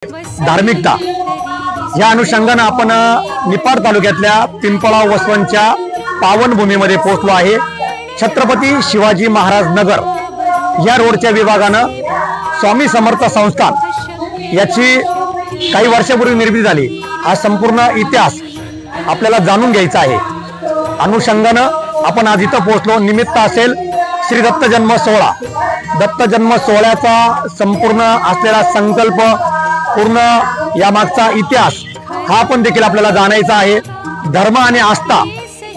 धार्मिकता या अनुषंगाने आपण निपाड तालुक्यातल्या पिंपळा वसवंतच्या पावनभूमीमध्ये पोहोचलो आहे। छत्रपती शिवाजी महाराज नगर या रोडच्या विभागानं स्वामी समर्थ संस्थान याची काही वर्षापूर्वी निर्मिती झाली। हा संपूर्ण इतिहास आपल्याला जाणून घ्यायचा आहे। अनुषंगानं आपण आज इथं पोहोचलो। निमित्त असेल श्री दत्त जन्म सोहळा। दत्त जन्म सोहळ्याचा संपूर्ण असलेला संकल्प, पूर्ण यामागचा इतिहास हा आपण देखील आपल्याला जाणायचा आहे। धर्म आणि आस्था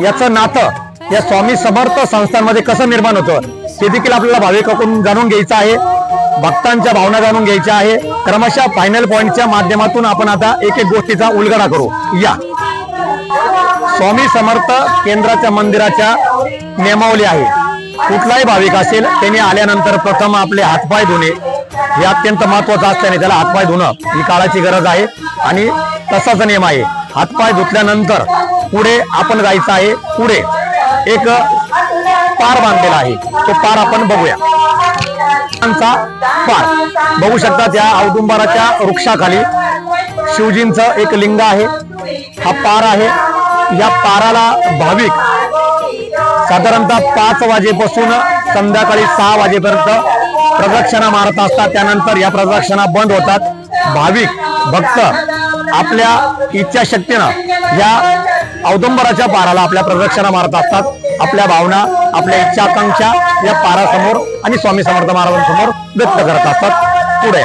याचं नातं या स्वामी समर्थ संस्थांमध्ये कसं निर्माण होतं ते देखील आपल्याला भाविकांकडून जाणून घ्यायचं आहे। भक्तांच्या भावना जाणून घ्यायच्या आहे। क्रमशः फायनल पॉइंटच्या माध्यमातून आपण आता एक एक गोष्टीचा उलगडा करू। या स्वामी समर्थ केंद्राच्या मंदिराच्या नियमावली आहे। कुठलाही भाविक असेल त्याने आल्यानंतर प्रथम आपले हातपाय धुणे हे अत्यंत महत्त्वाचं असल्याने त्याला हातपाय धुणं ही काळाची गरज आहे आणि तसाच नियम आहे। हातपाय धुतल्यानंतर पुढे आपण जायचं आहे। पुढे एक पार बांधलेला आहे, तो पार आपण बघूया। पार बघू शकता, त्या औदुंबराच्या वृक्षाखाली शिवजींचं एक लिंग आहे। हा पार आहे। या पाराला भाविक साधारणतः 5 वाजेपासून संध्याकाळी 6 वाजेपर्यंत प्रदक्षिणा मारत असतात। त्यानंतर या प्रदक्षिणा बंद होतात। भाविक भक्त आपल्या इच्छाशक्तीनं या औदुंबराच्या पाराला आपल्या प्रदक्षिणा मारत असतात। आपल्या भावना, आपल्या इच्छा आकांक्षा या पारासमोर आणि स्वामी समर्थ महाराजांसमोर व्यक्त करत असतात। पुढे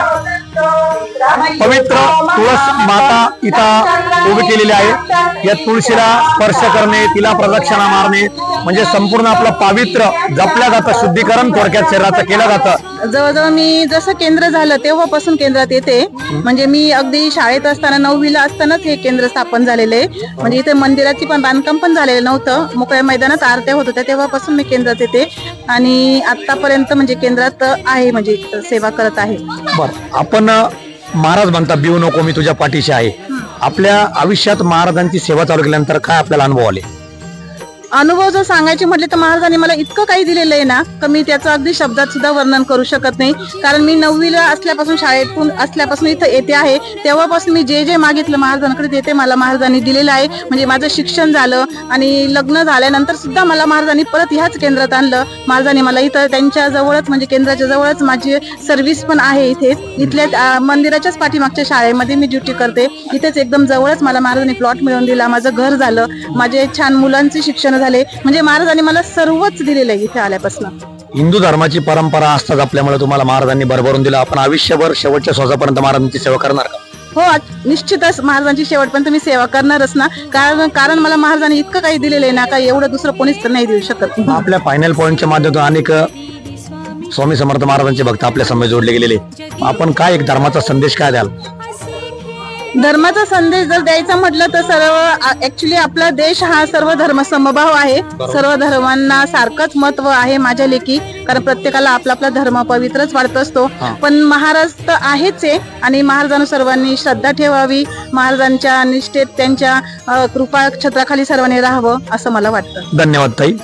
पवित्र तुळस माता इथं उभी केलेली आहे। या तुळशीला स्पर्श करणे, तिला प्रदक्षिणा मारणे म्हणजे संपूर्ण आपलं पावित्र्य जपल्या जातं, शुद्धीकरण थोडक्यात शरीराचं केलं जातं। जवळजवळ मी जसं केंद्र झालं तेव्हापासून केंद्रात येते। म्हणजे मी अगदी शाळेत असताना 9वीला असतानाच हे केंद्र स्थापन झालेलं आहे। म्हणजे इथे मंदिराची पण बांधकाम पण झालेलं नव्हतं, मोकळ्या मैदानात आरत्या होत होत्या, तेव्हापासून मी केंद्रात येते आणि आतापर्यंत म्हणजे केंद्रात आहे, म्हणजे सेवा करत आहे। बरं, आपण महाराज म्हणता बिऊ नको मी तुझ्या पाठीशी आहे। आपल्या आयुष्यात महाराजांची सेवा चालू केल्यानंतर काय आपल्याला अनुभव आले? अनुभव जर सांगायचे म्हटले तर महाराजांनी मला इतकं काही दिलेलं आहे ना की मी त्याचं अगदी शब्दात सुद्धा वर्णन करू शकत नाही। कारण मी 9वीला असल्यापासून, शाळेतून असल्यापासून इथं येते आहे, तेव्हापासून मी जे जे मागितलं महाराजांकडे देते मला महाराजांनी दिलेलं आहे। म्हणजे माझं शिक्षण झालं आणि लग्न झाल्यानंतर सुद्धा मला महाराजांनी परत ह्याच केंद्रात आणलं। महाराजांनी मला इथं त्यांच्या जवळच, म्हणजे केंद्राच्या जवळच माझी सर्व्हिस पण आहे। इथल्या मंदिराच्याच पाठीमागच्या शाळेमध्ये मी ड्युटी करते। इथेच एकदम जवळच मला महाराजांनी प्लॉट मिळवून दिला, माझं घर झालं, माझे छान मुलांचे शिक्षण झाले। म्हणजे महाराजांनी मला सर्वच दिलेलं आहे इथे आल्यापासून। हिंदू धर्माची परंपरा असतात आपल्यामुळे तुम्हाला महाराजांनी भरभरून दिलं। आपण आयुष्यभर शेवटच्या श्वासापर्यंत महाराजांची सेवा करणार का? हो, निश्चितच महाराजांची शेवटपर्यंत मी सेवा करणारच ना। कारण मला महाराजांनी इतकं काही दिलेलं आहे ना, काही एवढं दुसरं कोणीच नाही देऊ शकत। आपल्या फायनल पॉइंटच्या माध्यमातून अनेक स्वामी समर्थ महाराजांचे भक्त आपल्या समोर जोडले गेलेले, आपण काय एक धर्माचा संदेश काय द्याल? धर्माचा संदेश जर द्यायचा म्हटलं तर सर्व ऍक्च्युली आपला देश हा सर्व धर्म समभाव आहे। सर्व धर्मांना सारखंच महत्व आहे माझ्या लेखी, कारण प्रत्येकाला आपला आपला धर्म पवित्रच वाटत असतो। पण महाराज तर आहेच आहे आणि महाराजांना सर्वांनी श्रद्धा ठेवावी, महाराजांच्या निष्ठेत त्यांच्या कृपा छत्राखाली सर्वांनी राहावं असं मला वाटतं। धन्यवाद ताई।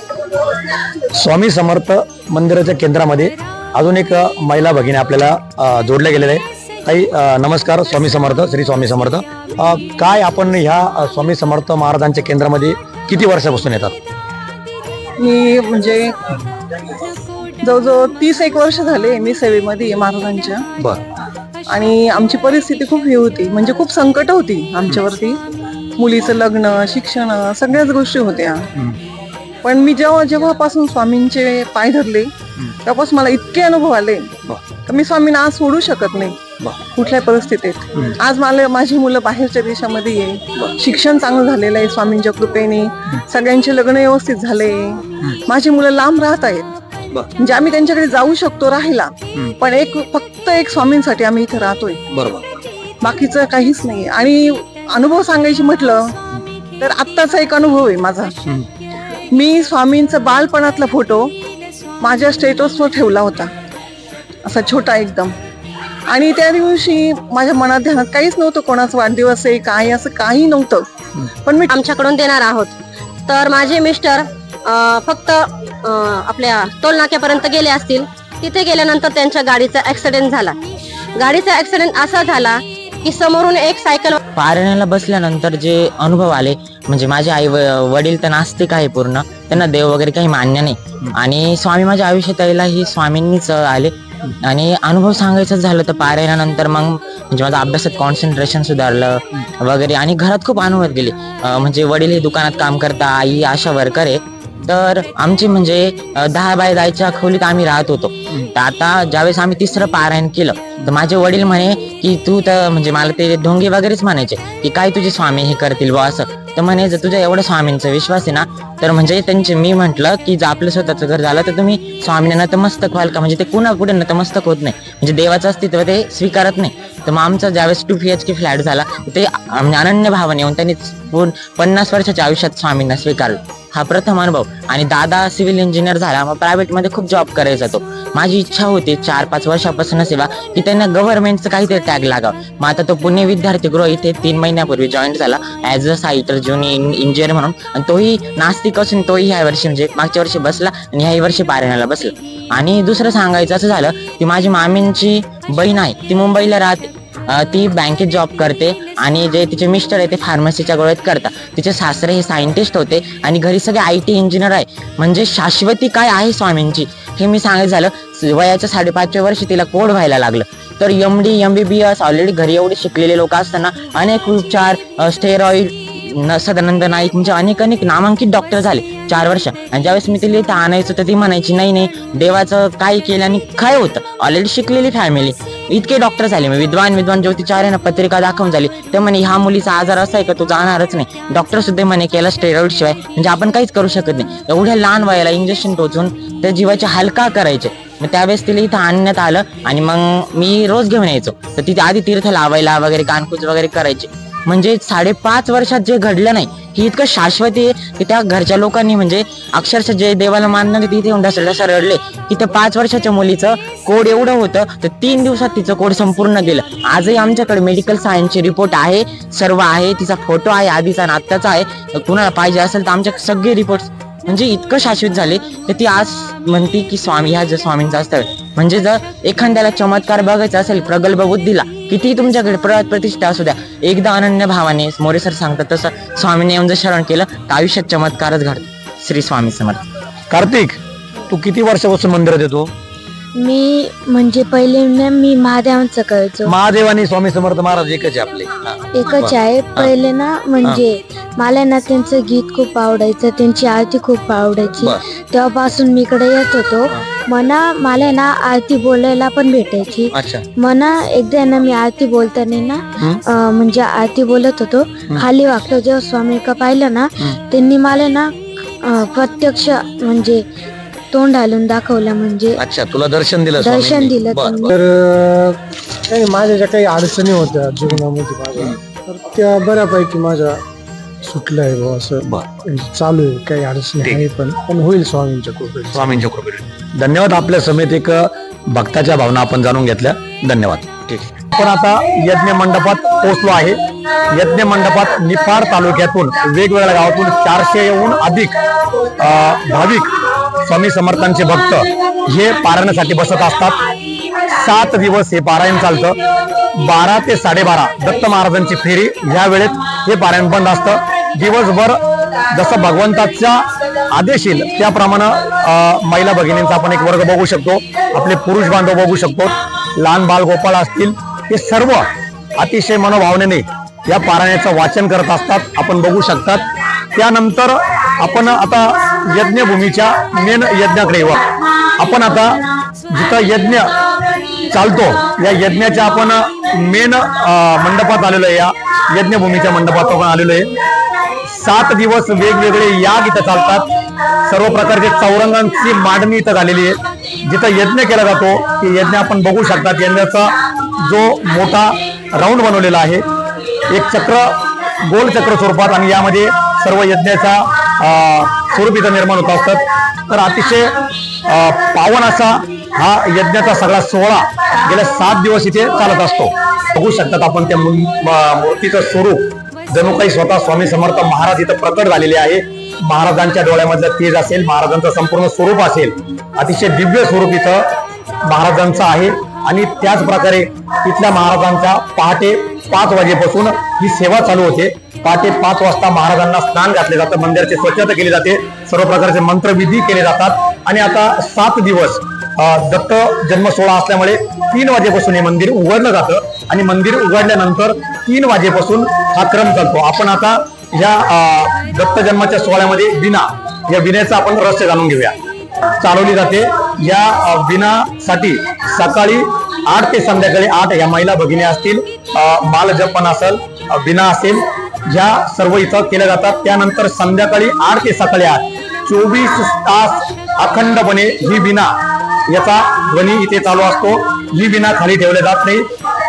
स्वामी समर्थ मंदिराच्या केंद्रामध्ये अजून एक महिला भगिनी आपल्याला जोडल्या गेलेल्या आहे। ताई नमस्कार, स्वामी समर्थ, श्री स्वामी समर्थ। काय आपण ह्या स्वामी समर्थ महाराजांच्या केंद्रामध्ये किती वर्षापासून येतात? मी म्हणजे जवळजवळ 30 वर्ष झाले मी सेवेमध्ये महाराजांच्या। बर। आणि आमची परिस्थिती खूप ही होती, म्हणजे खूप संकट होती आमच्यावरती। मुलीचं लग्न, शिक्षण, सगळ्याच गोष्टी होत्या। पण मी जेव्हापासून स्वामींचे पाय धरले तेव्हापासून मला इतके अनुभव आले तर मी स्वामींना आज सोडू शकत नाही कुठल्या परिस्थितीत। आज मला माझी मुलं बाहेरच्या देशामध्ये आहे, शिक्षण चांगलं झालेलं आहे स्वामींच्या कृपेने, सगळ्यांचे लग्न व्यवस्थित झाले, माझी मुलं लांब राहत आहेत, म्हणजे आम्ही त्यांच्याकडे जाऊ शकतो राहायला, पण फक्त एक स्वामींसाठी आम्ही इथे राहतोय, बरोबर, बाकीचं काहीच नाही। आणि अनुभव सांगायची म्हटलं तर आत्ताचा एक अनुभव आहे माझा। मी स्वामींचा बालपणातला फोटो माझ्या स्टेटसवर ठेवला होता, असा छोटा एकदम। आणि त्या दिवशी माझ्या मनात ध्यानात काहीच नव्हतं, कोणाचा वाढदिवस आहे काय असं काही नव्हतं, पण मी आमच्याकडून देणार आहोत। तर माझे मिस्टर फक्त आपल्या टोल नाक्यापर्यंत गेले असतील, तिथे गेल्यानंतर त्यांच्या गाडीचा ऍक्सिडेंट झाला। गाडीचा ऍक्सिडेंट असा झाला की समोरून एक सायकल पारायणाला बसल्यानंतर जे अनुभव आले, म्हणजे माझे आई वडील तर नास्तिक आहे पूर्ण, त्यांना देव वगैरे काही मान्य नाही, आणि स्वामी माझ्या आयुष्यात यायला ही स्वामींनीच आले. आणि अनुभव सांगायचं झालं तर पारायणानंतर मग म्हणजे माझ्या अभ्यासात कॉन्सन्ट्रेशन सुधारलं वगैरे, आणि घरात खूप अनुभव गेले. म्हणजे वडील हे दुकानात काम करता, आई आशा वर्कर आहे. तर आमची म्हणजे 10 बाय 10च्या खोलीत आम्ही राहत होतो. तर आता ज्यावेळेस आम्ही तिसरं पारायण केलं तर माझे वडील म्हणे की तू तर म्हणजे मला ते ढोंगी वगैरेच म्हणायचे की काय तुझे स्वामी हे करतील बुवा असं. तर म्हणे जर तुझ्या एवढा स्वामींचा विश्वास आहे ना, तर म्हणजे त्यांचे मी म्हंटल की जर आपलं स्वतःचं घर झालं तर तुम्ही स्वामींना नतमस्तक व्हाल का, म्हणजे ते कुणा पुढे नतमस्तक होत नाही, म्हणजे देवाचं अस्तित्व ते स्वीकारत नाही. तर मग आमचा ज्यावेळेस 2 BHK फ्लॅट झाला ते अनन्य भावाने येऊन त्यांनी 50 वर्षाच्या आयुष्यात स्वामींना स्वीकारलं. हा प्रथम अनुभव. आणि दादा सिव्हिल इंजिनियर झाला, मग प्रायव्हेट मध्ये खूप जॉब करायचा तो. माझी इच्छा होती 4-5 वर्षापासून सेवा की त्यांना गव्हर्नमेंटचं काहीतरी टॅग लागावं. मग आता तो पुणे विद्यार्थी गृह इथे 3 महिन्यापूर्वी जॉईन झाला ऍज अ सायटर ज्युनियर इंजिनियर म्हणून. आणि तोही नास्तिक असून तोही ह्या वर्षी म्हणजे मागच्या वर्षी बसला आणि ह्या वर्षी पारायणाला बसला. आणि दुसरं सांगायचं असं झालं की माझी मामींची बहीण आहे, ती मुंबईला राहते, ती बँकेत जॉब करते, आणि जे तिचे मिस्टर आहे ते फार्मसीच्या गोळ्यात करतात. तिचे सासरे हे सायंटिस्ट होते आणि घरी सगळे IT इंजिनियर आहे. म्हणजे शाश्वती काय आहे स्वामींची हे मी सांगायचं झालं, वयाच्या 5.5व्या वर्षी तिला कोड व्हायला लागलं. तर MD MBBS ऑलरेडी घरी एवढे शिकलेले लोक असताना अनेक उपचार, स्टेरॉइड, सदानंद नाईक म्हणजे अनेक नामांकित डॉक्टर झाले 4 वर्ष. आणि ज्यावेळेस मी तिला इथं आणायचो तर ती म्हणायची नाही देवाचं काय केलं आणि काय होतं, ऑलरेडी शिकलेली फॅमिली, इतके डॉक्टर झाले. मी विद्वान ज्योतिचार्यांना पत्रिका दाखवून झाली. ते म्हणे ह्या मुलीचा आजार असा आहे का तू जाणारच नाही. डॉक्टर सुद्धा म्हणे केला स्टेरॉइड शिवाय म्हणजे आपण काहीच करू शकत नाही. एवढ्या लहान वयाला इंजेक्शन टोचून त्या जीवाचे हलका करायचे. मग त्यावेळेस तिला इथं आणण्यात आलं आणि मग मी रोज घेऊन यायचो. तर तिथे आधी तीर्थ लावायला वगैरे कानकूच वगैरे करायचे. म्हणजे 5.5 वर्षात जे घडलं नाही ही इतकं शाश्वती आहे की त्या घरच्या लोकांनी म्हणजे अक्षरशः जे देवाला मानणारे तिथे येऊन ढसळढसळ रडले की त्या 5 वर्षाच्या मुलीचं कोड एवढं होतं तर 3 दिवसात तिचं कोड संपूर्ण गेलं. आजही आमच्याकडे मेडिकल सायन्सचे रिपोर्ट आहे, सर्व आहे, तिचा फोटो आहे आधीचा आणि आत्ताचा आहे. कुणाला पाहिजे असेल तर आमच्या सगळे रिपोर्ट्स म्हणजे इतकं शाश्वत झाले तर ती आज म्हणते की स्वामी ह्या जर स्वामींचा असतं. म्हणजे जर एखाद्याला चमत्कार बघायचा असेल प्रगल्भ बुद्धीला किती तुमच्याकडे प्रतिष्ठा असू द्या, एकदा अनन्य भावाने मोरे सर सांगतात तसं स्वामीने येऊन जर शरण केलं तर आयुष्यात चमत्कारच घडतो. श्री स्वामी समर्थ. कार्तिक, तू किती वर्षापासून मंदिरात येतो? मी म्हणजे पहिले ना मी महादेवांचं करायचो. महादेव आणि स्वामी समर्थ महाराज एकच आहे आपले? एकच आहे. पहिले ना म्हणजे मला ना त्यांचं गीत खूप आवडायचं, त्यांची आरती खूप आवडायची. तेव्हापासून मी इकडे येत होतो. मला ना आरती बोलायला पण भेटायची. मना एकदा ना मी आरती बोलताना ना म्हणजे आरती बोलत होतो, खाली वागतो जेव्हा स्वामी का पाहिलं ना त्यांनी मला ना प्रत्यक्ष म्हणजे तोंड हालून दाखवलं. म्हणजे अच्छा, तुला दर्शन दिलं तर माझ्या ज्या काही अडचणी होत्या जीवनामध्ये माझ्या, तर त्या बऱ्यापैकी माझ्या सुटल्या आहे असं चालू आहे. काही अडचणी आहे पण होईल स्वामींच्या कृपेने. धन्यवाद. आपल्या समेत एक भक्ताच्या भावना आपण जाणून घेतल्या. धन्यवाद. ठीक आहे. आपण आता यज्ञ मंडपात पोहोचलो आहे. यज्ञ मंडपात निफाड तालुक्यातून वेगवेगळ्या गावातून 400हून अधिक भाविक स्वामी समर्थांचे भक्त हे पारायणासाठी बसत असतात. 7 दिवस हे पारायण चालतं. 12 ते 12:30 दत्त महाराजांची फेरी ह्या वेळेत हे पारायण बंद असतं. दिवसभर जसं भगवंताचा आदेश येईल त्याप्रमाणे महिला भगिनींचा आपण एक वर्ग बघू शकतो, आपले पुरुष बांधव बघू शकतो, लहान बाल गोपाळ असतील, हे सर्व अतिशय मनोभावनेने या पारायणाचं वाचन करत असतात. आपण बघू शकतात. त्यानंतर आपण आता यज्ञभूमीच्या मेन यज्ञाकडे येऊ. आपण आता जिथं यज्ञ चालतो या यज्ञाच्या आपण मेन मंडपात आलेलो आहे. या यज्ञभूमीच्या मंडपात आपण आलेलो आहे. 7 दिवस वेगवेगळे याग इथं चालतात. सर्व प्रकारचे चौरंगांची मांडणी इथं झालेली आहे. जिथं यज्ञ केला जातो ते यज्ञ आपण बघू शकतात. यज्ञाचा जो मोठा राऊंड बनवलेला आहे, एक चक्र, गोल चक्र स्वरूपात, आणि यामध्ये सर्व यज्ञाचा स्वरूप इथं निर्माण होत असतात. तर अतिशय पावन असा हा यज्ञाचा सगळा सोहळा गेल्या 7 दिवस इथे चालत असतो. बघू शकतात आपण त्या मूर्तीचं स्वरूप जणू काही स्वतः स्वामी समर्थ महाराज इथं प्रकट झालेले आहे. महाराजांच्या डोळ्यामधलं तेज असेल, महाराजांचं संपूर्ण स्वरूप असेल, अतिशय दिव्य स्वरूप इथं महाराजांचं आहे. आणि त्याच प्रकारे इथल्या महाराजांचा पहाटे 5 वाजेपासून ही सेवा चालू होते. पहाटे 5 वाजता महाराजांना स्नान घातले जातं, मंदिराची स्वच्छता केली जाते, सर्व प्रकारचे मंत्रविधी केले जातात. आणि आता 7 दिवस दत्त जन्म सोहळा असल्यामुळे 3 वाजेपासून हे मंदिर उघडलं जातं आणि मंदिर उघडल्यानंतर 3 वाजेपासून हा क्रम चालतो. आपण आता या दत्त जन्माच्या सोहळ्यामध्ये विना, या विण्याचं आपण रहस्य जाणून घेऊया. चालवली जाते. या विनासाठी सकाळी 8 ते संध्याकाळी 8 या महिला भगिनी असतील, माल जपन असेल, विना असेल, ज्या सर्व इथं केल्या जातात. त्यानंतर संध्याकाळी 8 ते सकाळी 8 24 तास अखंडपणे ही विना, याचा ध्वनी इथे चालू असतो. ही विना खाली ठेवल्या जात नाही.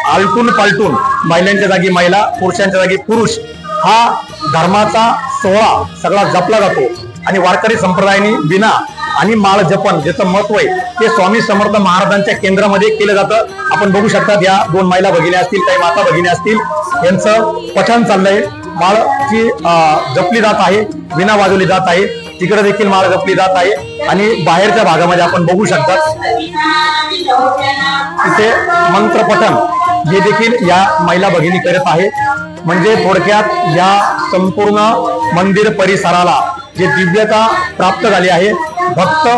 आलटून पालटून महिलांच्या जागी महिला, पुरुषांच्या जागी पुरुष, हा धर्माचा सोहळा सगळा जपला जातो. आणि वारकरी संप्रदायाने विना आणि माळ जपन ज्याचं महत्व आहे ते स्वामी समर्थ महाराजांच्या केंद्रामध्ये केलं जातं. आपण बघू शकतात, या 2 महिला भगिनी असतील, काही माता भगिनी असतील, यांचं पठण चाललंय. माळची जपली जात आहे, विना वाजवली जात आहे, तिकडे देखील माळ जपली जात आहे. आणि बाहेरच्या भागामध्ये आपण बघू शकतात तिथे मंत्रपठण हे देखील या महिला भगिनी करत आहे. म्हणजे थोडक्यात या संपूर्ण मंदिर परिसराला जे दिव्यता प्राप्त झाली आहे, भक्त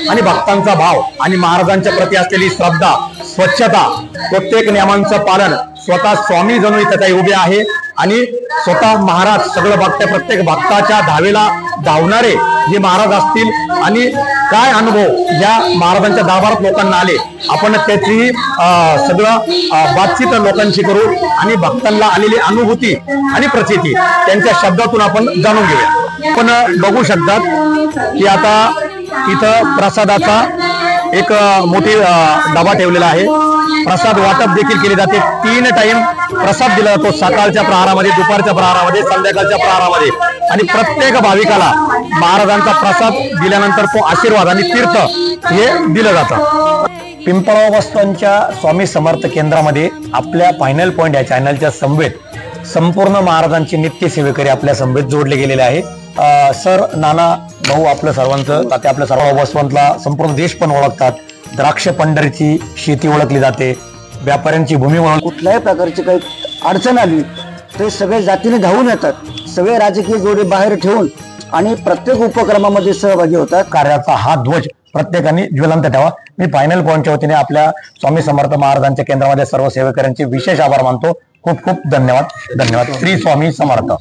आणि भक्तांचा भाव आणि महाराजांच्या प्रती असलेली श्रद्धा, स्वच्छता, प्रत्येक नियमांचं पालन, स्वतः स्वामी जणू इथे काही उभे आहे आणि स्वतः महाराज सगळं बघते. प्रत्येक भक्ताच्या धावेला धावणारे जे महाराज असतील आणि काय अनुभव या महाराजांच्या दरबारात लोकांना आले, आपण त्याची सगळं बातचीत लोकांशी करू आणि भक्तांना आलेली अनुभूती आणि प्रचिती त्यांच्या शब्दातून आपण जाणून घेऊया. आपण बघू शकतात की आता इथं प्रसादाचा एक मोठी डबा ठेवलेला आहे. प्रसाद वाटप देखील केले जाते. 3 टाइम प्रसाद दिला जातो, सकाळच्या प्रहारामध्ये, दुपारच्या प्रहारामध्ये, संध्याकाळच्या प्रहारामध्ये. आणि प्रत्येक भाविकाला महाराजांचा प्रसाद दिल्यानंतर तो आशीर्वाद आणि तीर्थ हे दिलं जातं. पिंपळगाव वस्वांच्या स्वामी समर्थ केंद्रामध्ये आपल्या फायनल पॉइंट या चॅनलच्या समवेत संपूर्ण महाराजांची नित्य सेवेकरी आपल्या समवेत जोडले गेलेले आहे. सर, नाना भाऊ आपलं सर्वांचं, आता आपल्या सर्व वसवंतला संपूर्ण देश पण ओळखतात. द्राक्ष पंढरीची शेती ओळखली जाते, व्यापाऱ्यांची भूमी म्हणून. कुठल्याही प्रकारची काही अडचण आली ते सगळे जातीने धावून येतात, सगळे राजकीय जोडे बाहेर ठेवून आणि प्रत्येक उपक्रमामध्ये सहभागी होतात. कार्याचा हा ध्वज प्रत्येकाने ज्वलंत ठेवा. मी फायनल पॉइंटच्या वतीने आपल्या स्वामी समर्थ महाराजांच्या केंद्रामध्ये सर्व सेवेकऱ्यांचे विशेष आभार मानतो. खूप खूप धन्यवाद. धन्यवाद. श्री स्वामी समर्थ.